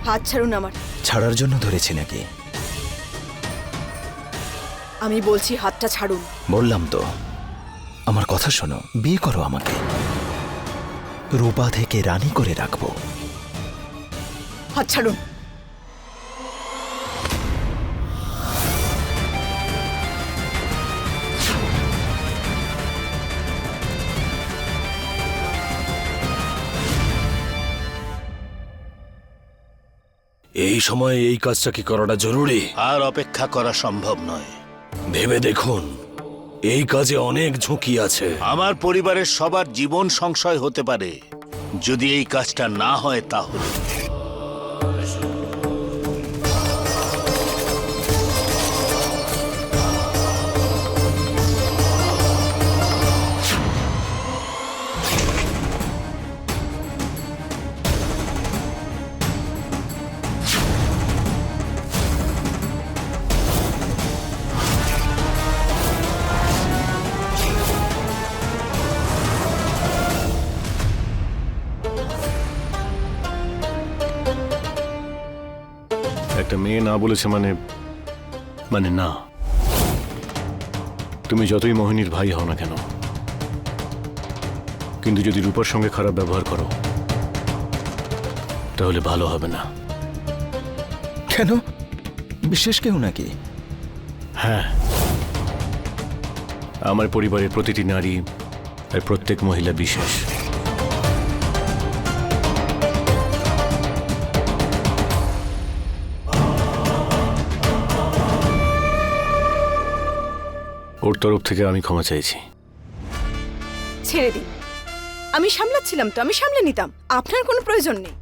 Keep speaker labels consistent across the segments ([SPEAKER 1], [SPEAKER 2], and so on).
[SPEAKER 1] হাত ছাড়ুন আমার।
[SPEAKER 2] ছাড়ার জন্য ধরেছি নাকি?
[SPEAKER 1] আমি বলছি হাতটা ছাড়ুন।
[SPEAKER 2] বললাম তো, আমার কথা শোনো, বিয়ে করো আমাকে, রূপা থেকে রানী করে রাখবো।
[SPEAKER 1] হাত ছাড়ুন।
[SPEAKER 3] এই সময়ে এই কাজটা কি করাটা জরুরি?
[SPEAKER 4] আর অপেক্ষা করা সম্ভব নয়।
[SPEAKER 3] ভেবে দেখুন, এই কাজে অনেক ঝুঁকি আছে।
[SPEAKER 4] আমার পরিবারের সবার জীবন সংশয় হতে পারে যদি এই কাজটা না হয় তাহলে।
[SPEAKER 5] একটা মেয়ে না বলেছে মানে মানে না। তুমি যতই মোহিনীর ভাই হও না কেন, কিন্তু যদি রূপার সঙ্গে খারাপ ব্যবহার করো তাহলে ভালো হবে না।
[SPEAKER 2] কেন? বিশেষ কেউ নাকি?
[SPEAKER 5] হ্যাঁ, আমার পরিবারের প্রতিটি নারী আর প্রত্যেক মহিলা বিশেষ। ওর তরফ থেকে আমি ক্ষমা চাইছি।
[SPEAKER 1] ছেড়ে দিন, আমি সামলাচ্ছিলাম তো, আমি সামলে নিতাম, আপনার কোনো প্রয়োজন নেই।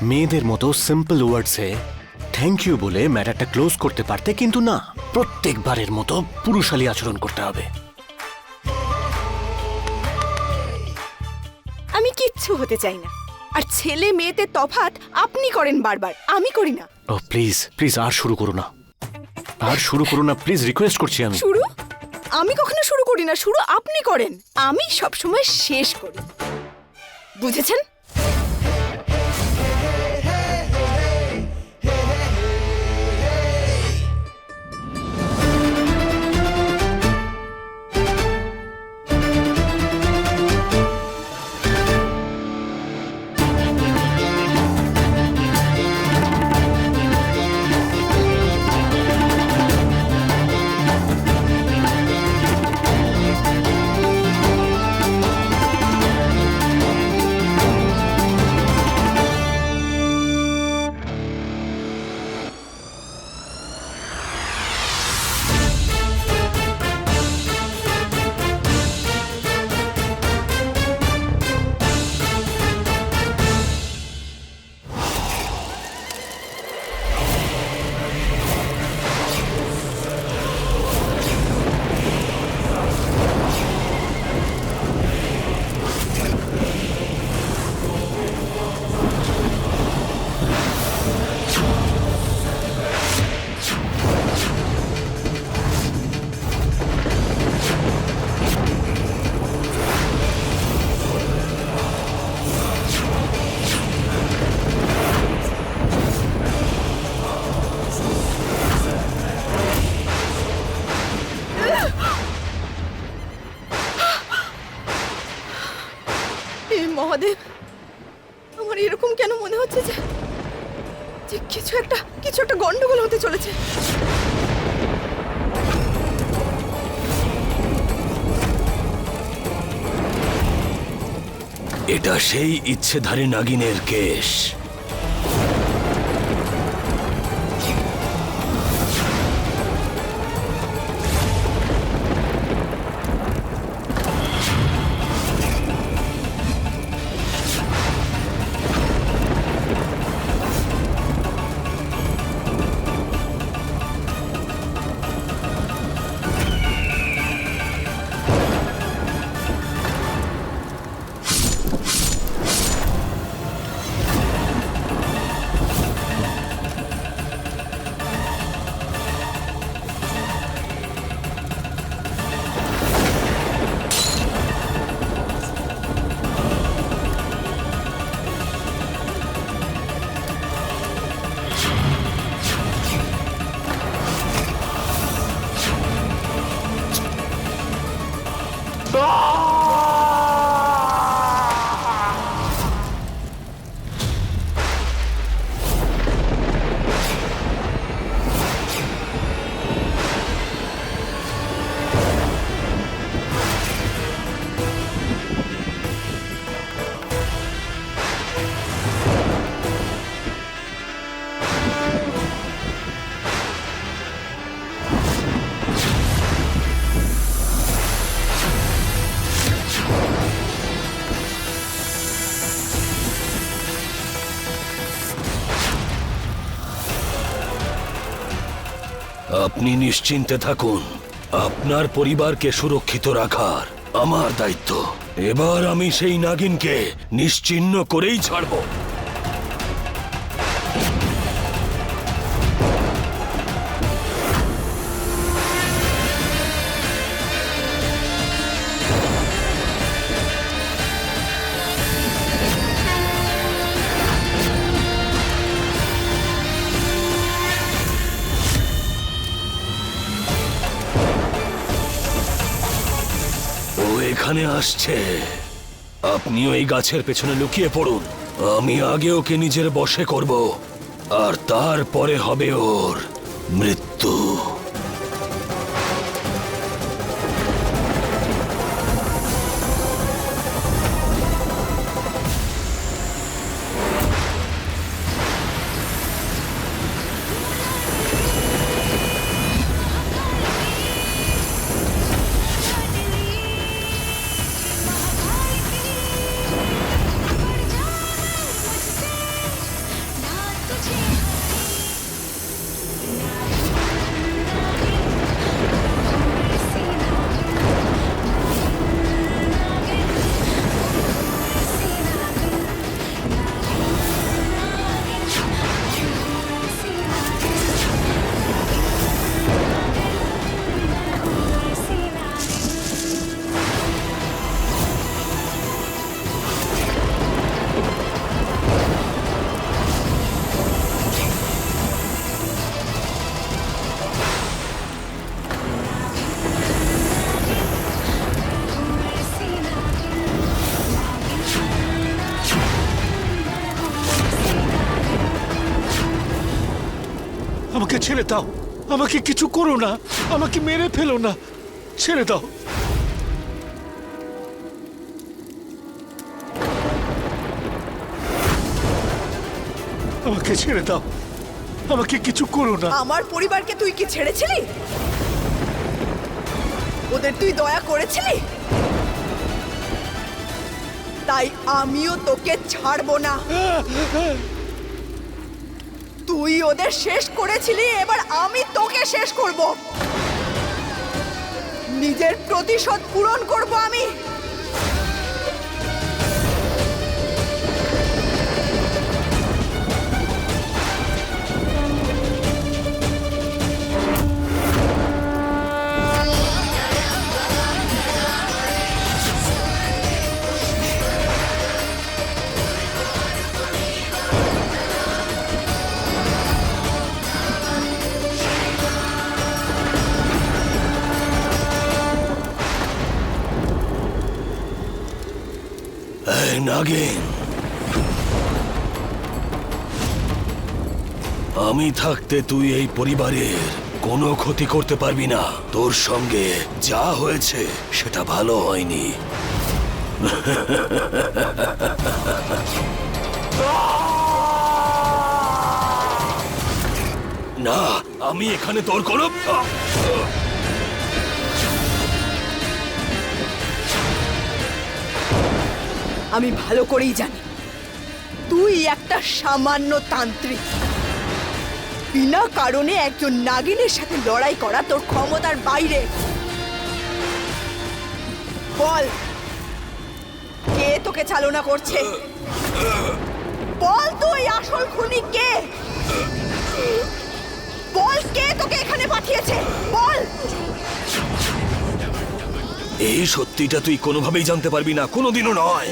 [SPEAKER 5] মেয়েদের মতো সিম্পল ওয়ার্ডসে থ্যাংক ইউ বলে ম্যাটারটা ক্লোজ করতে পারতে, কিন্তু না, প্রত্যেকবারের মতো পুরুষালী আচরণ করতে হবে।
[SPEAKER 1] আমি কিচ্ছু হতে চাই না, আর ছেলে মেয়েতে তফাৎ আপনি করেন বারবার, আমি করি না।
[SPEAKER 5] ও প্লিজ প্লিজ, আর শুরু করো না, আর শুরু করো না প্লিজ, রিকোয়েস্ট করছি আমি।
[SPEAKER 1] শুরু? আমি কখনো শুরু করি না, শুরু আপনি করেন, আমি সবসময় শেষ করি, বুঝেছেন? মহাদেব, আমার এরকম কেন মনে হচ্ছে যে যে কিছু একটা গন্ডগোল হতে চলেছে।
[SPEAKER 3] এটা সেই ইচ্ছেধারী নাগিনের কেশ। আপনি নিশ্চিন্তে থাকুন। আপনার পরিবারকে সুরক্ষিত রাখার আমার দায়িত্ব। এবার আমি সেই নাগিনকে নিশ্চিহ্ন করেই ছাড়ব। ও এখানে আসছে। আপনি ওই গাছের পেছনে লুকিয়ে পড়ুন। আমি আগে ওকে নিজের বশে করব, আর তারপরে হবে ওর মৃত্যু।
[SPEAKER 6] আমাকে ছেড়ে দাও, আমাকে কিছু করো না, আমাকে মেরে ফেলো না, ছেড়ে দাও। আমাকে ছেড়ে দাও, আমাকে কিছু করো না।
[SPEAKER 1] আমার পরিবারকে তুই কি ছেড়েছিলি? ওদের তুই দয়া করেছিলি? তাই আমিও তোকে ছাড়বো না। তুই ওদের শেষ করেছিলি, এবার আমি তোকে শেষ করব। নিজের প্রতিশোধ পূরণ করব আমি।
[SPEAKER 3] এই নাগিন, আমি থাকতে তুই এই পরিবারের কোনো ক্ষতি করতে পারবি না। তোর সঙ্গে যা হয়েছে সেটা ভালো হয়নি। না, আমি এখানে তোর কোনো
[SPEAKER 1] আমি ভালো করেই জানি তুই একটা সামান্য তান্ত্রিক। বিনা কারণে একজন নাগিনের সাথে লড়াই করা তোর ক্ষমতার বাইরে। বল, কে তোকে চালনা করছে? বল তুই আসল খুনি কে? বল, কে তোকে এখানে পাঠিয়েছে? বল।
[SPEAKER 3] এই সত্যিটা তুই কোনোভাবেই জানতে পারবি না, কোনোদিনও নয়।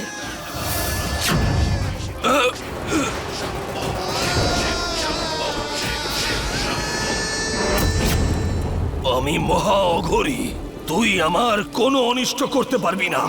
[SPEAKER 3] আমি মহা অঘরী, তুই আমার কোনো অনিষ্ট করতে পারবি না।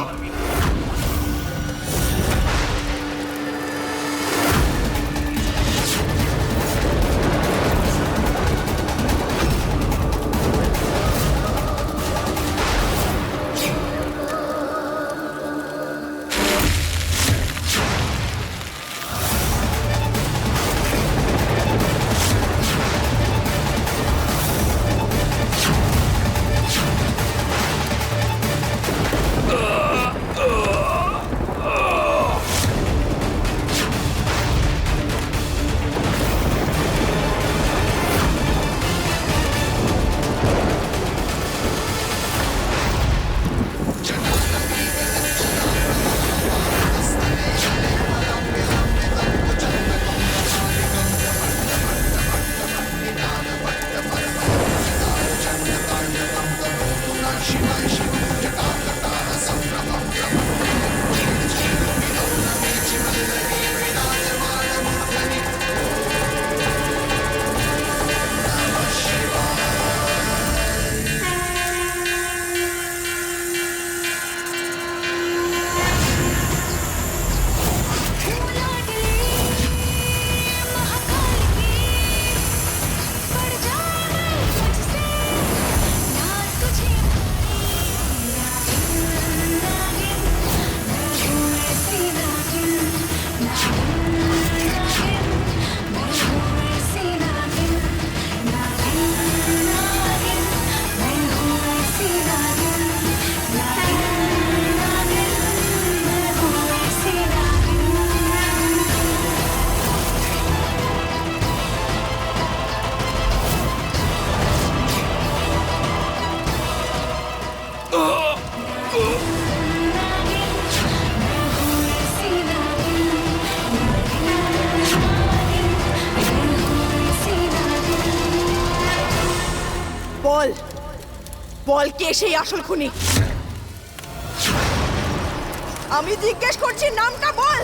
[SPEAKER 1] বল কে সেই আসল খুনি। আমি জিজ্ঞেস করছি, নামটা বল।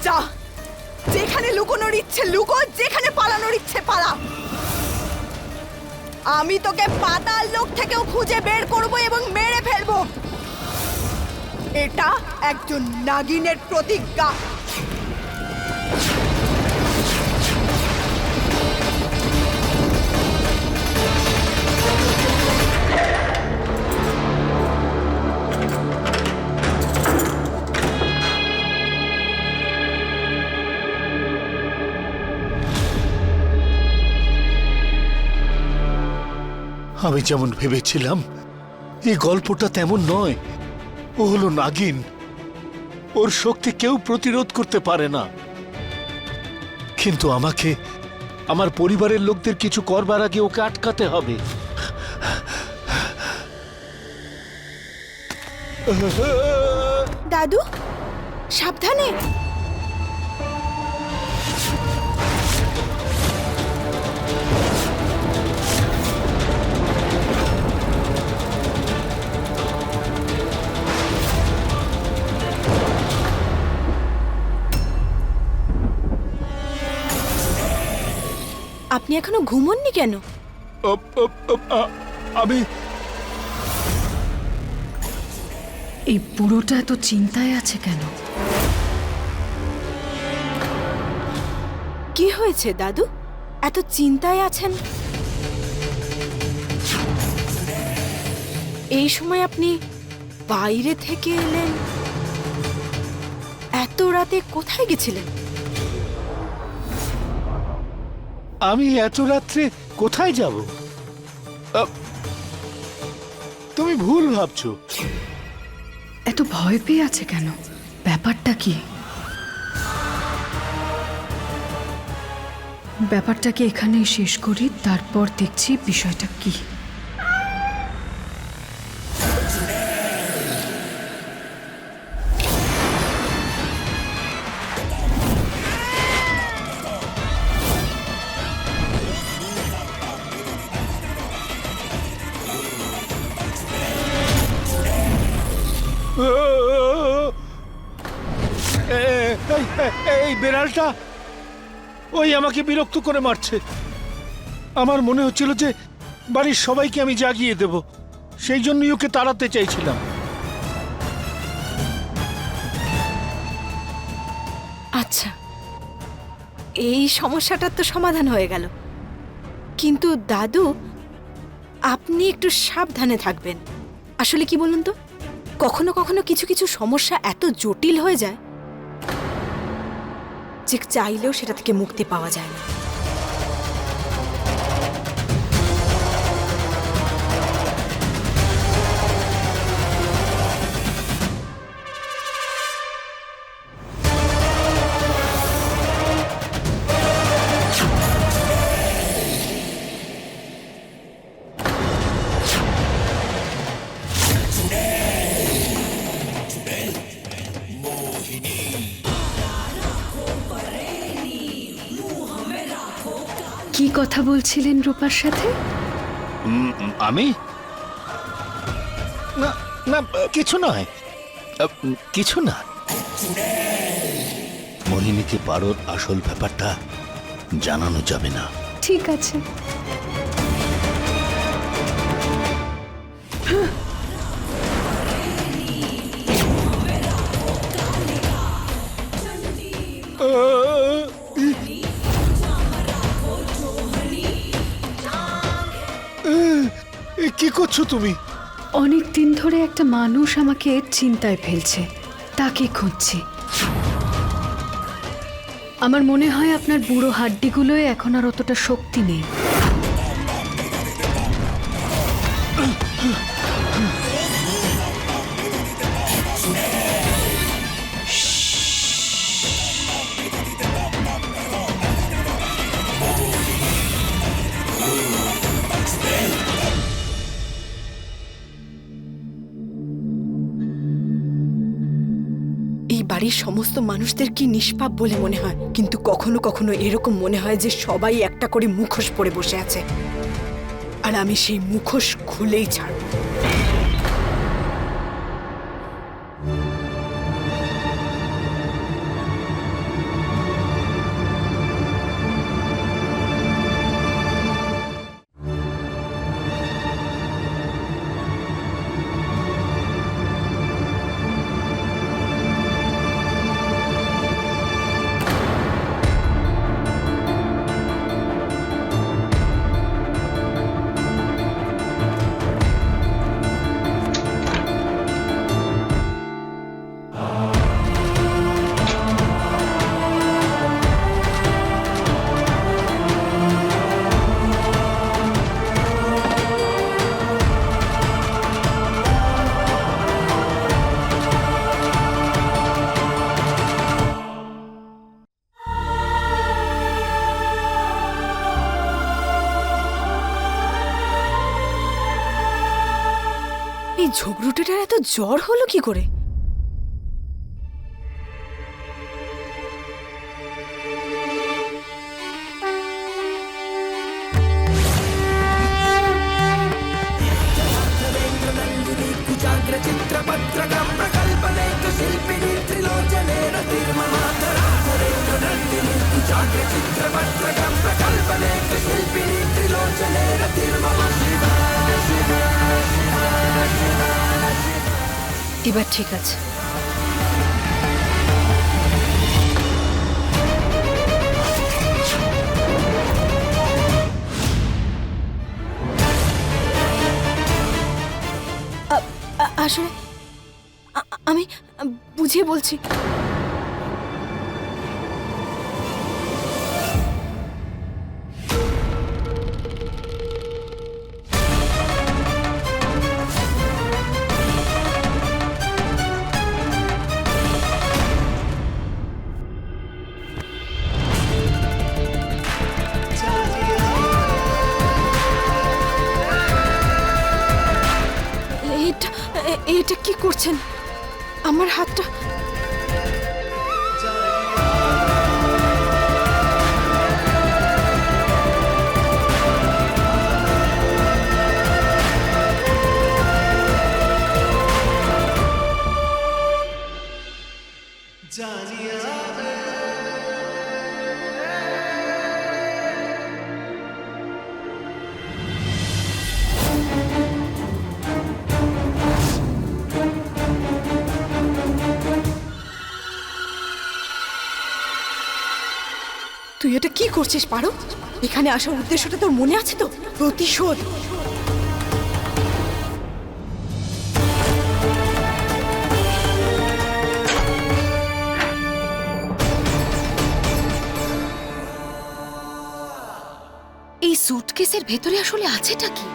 [SPEAKER 1] যা, যেখানে লুকোনোর ইচ্ছে লুকো, যেখানে পালানোর ইচ্ছে পালা। আমি তোকে পাতাল লোক থেকেও খুঁজে বের করব এবং মেরে ফেলবো। এটা একজন নাগিনের প্রতিজ্ঞা।
[SPEAKER 6] আমি যেমন ভেবেছিলাম এই গল্পটা তেমন নয়। ও হলো নাগিন। ওর শক্তি কেউ প্রতিরোধ করতে পারে না। কিন্তু আমাকে আমার পরিবারের লোকদের কিছু করবার আগে ওকে আটকাতে হবে।
[SPEAKER 1] দাদু, সাবধানে। আপনি এখনো ঘুমোননি কেন?
[SPEAKER 6] আমি
[SPEAKER 7] এই বুড়োটা এত চিন্তায় আছে কেন?
[SPEAKER 1] কি হয়েছে দাদু, এত চিন্তায় আছেন? এই সময় আপনি বাইরে থেকে এলেন, এত রাতে কোথায় গেছিলেন?
[SPEAKER 6] আমি এত রাত্রে কোথায় যাব? তুমি ভুল ভাবছো।
[SPEAKER 7] এত ভয় পেয়ে আছে কেন? ব্যাপারটা কি? ব্যাপারটাকে এখানেই শেষ করি, তারপর দেখছি বিষয়টা কি।
[SPEAKER 6] এই বেড়ালটা ওই আমাকে বিরক্ত করে মারছে। আমার মনে হচ্ছিল যে বাড়ির সবাইকে আমি জাগিয়ে দেব, সেই জন্যই ওকে তাড়াতে চাইছিলাম।
[SPEAKER 1] আচ্ছা, এই সমস্যাটার তো সমাধান হয়ে গেল। কিন্তু দাদু, আপনি একটু সাবধানে থাকবেন। আসলে কি বলুন তো, কখনো কখনো কিছু কিছু সমস্যা এত জটিল হয়ে যায় যে চাইলেও সেটা থেকে মুক্তি পাওয়া যায় না।
[SPEAKER 7] কি কথা বলছিলেন রূপার সাথে?
[SPEAKER 4] আমি
[SPEAKER 6] না না, কিছু নয়,
[SPEAKER 4] কিছু না। মোহিনীকে পারোর আসল ব্যাপারটা জানানো যাবে না।
[SPEAKER 7] ঠিক আছে।
[SPEAKER 6] এ কি করছো তুমি?
[SPEAKER 7] অনেক দিন ধরে একটা মানুষ আমাকে চিন্তায় ফেলছে, তাকে খুঁজছি। আমার মনে হয় আপনার বুড়ো হাড্ডিগুলোয় এখন আর অতটা শক্তি নেই।
[SPEAKER 1] এই বাড়ির সমস্ত মানুষদের কি নিষ্পাপ বলে মনে হয়, কিন্তু কখনো কখনো এরকম মনে হয় যে সবাই একটা করে মুখোশ পরে বসে আছে, আর আমি সেই মুখোশ খুলেই ছাড়ব। এই ঝগড়ুটেটার এত জ্বর হলো কি করে? এবার ঠিক আছে। আসলে আমি বুঝিয়ে বলছি। এটা কি করছেন? আমার হাতটা তুই এটা কি করছিস পারো? এখানে আসার উদ্দেশ্যটা তোর মনে আছে তো? প্রতিশোধ। এই সুটকেসের ভেতরে আসলে আছেটা কি?